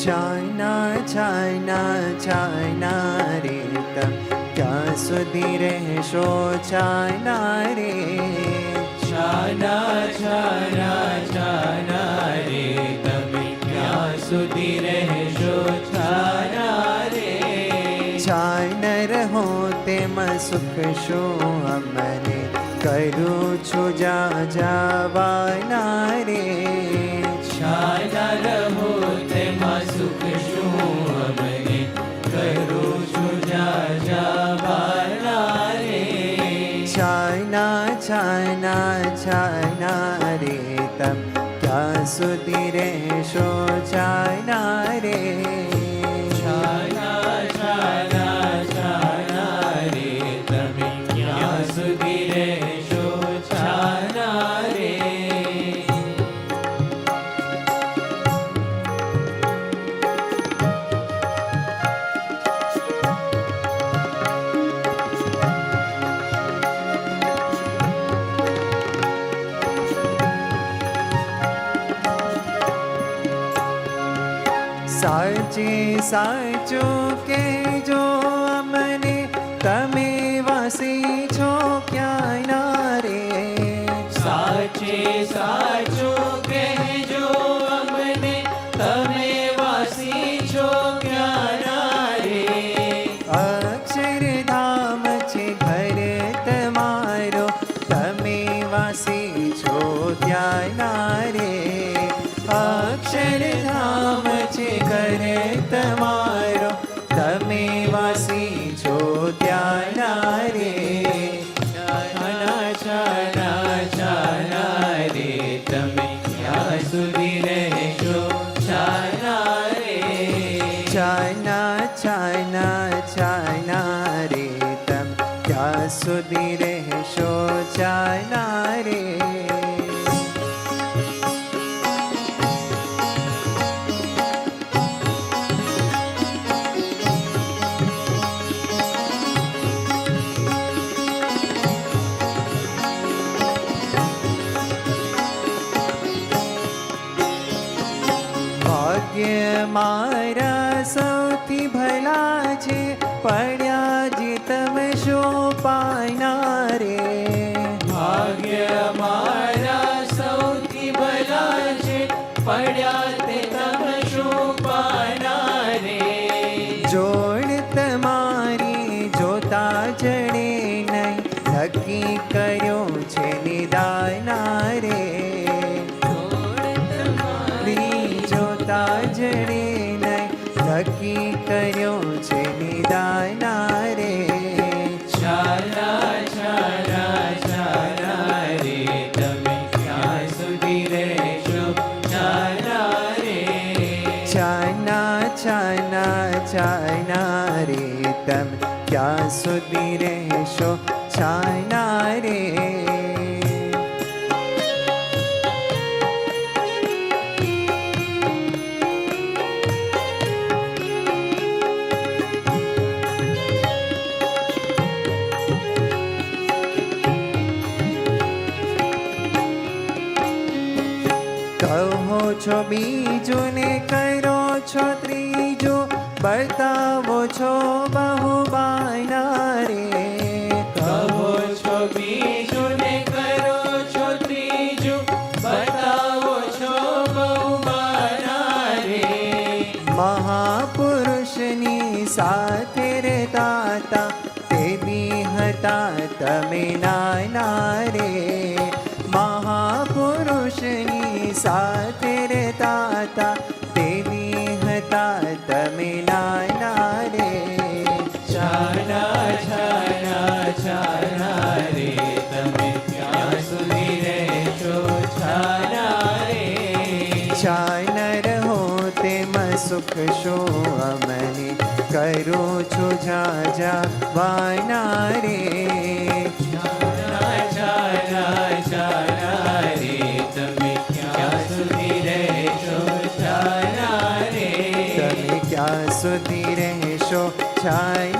છાયના રે તમ ક્યાં સુધી રહેશો છાયના રે. છાના રે તમે ક્યાં સુધી રહેશો છાના રે. છાય ન રહો તેમાં સુખ શું અમને કરું છું જાવાના રે. છાના રહો તેમાં સુખ શું અમને કરું છું જાવાના રે. છાયના રે તમ ક્યાં સુધી રહેશો છાયના રે. છાના રે તમે ક્યાં સુધી રહેશો છાના રે. સાચું કહેજો અમને તમે વાસી છો ક્યાંય રે. સાચું કહેજો અમને તમે વાસી છો ક્યાં રે. અક્ષરધામ છે ઘર તમારો તમે વાસી છો ક્યાંય રે. અક્ષરધામ છે ઘર તમારો તમે વાસી છો ત્યાં રે. છાના રે તમે ક્યાં સુધી રહેશો છાના રે. છાયના રે તમ ક્યાં સુધી રહેશો છાયના રે. મારા સૌથી ભલા છે પડ્યા જે તમે શું પાયના રે. ભાગ્ય મારા સૌથી ભલા છે પડ્યા તે તમે શું પાના રે. જોડ તમારી જોતા જડે નહીં નક્કી કર્યો છે નિદાયના રે. જોતા જડે નહીં નક્કી કર્યો છે નિદાયના રે. છાના રે તમે ક્યાં સુધી રહેશો છાના રે. છાયના રે તમ ક્યાં સુધી રહેશો છાયના રે. કહો છો બીજું ને કરો છો ત્રીજું બતાવો છો બહુ બાયના રે. કહો છો બીજું ને કરો છો ત્રીજું બતાવો છો બહુ બાના રે. મહાપુરુષની સાથે રહેતા હતા તે બી હતા તમે નાના રે. મહાપુરુષની સાથે રહેતા હતા તે બી હતા તમે નાના રે. છાના રે તમે ક્યાં સુધી રહેશો છાના રે. છાય ન રહો તેમાં સુખ શું અમને કરું છું જા વાયના રે. છાના રે તમે ક્યાં સુધી રહેશો છાના રે. તમે ક્યાં સુધી રહેશો છાય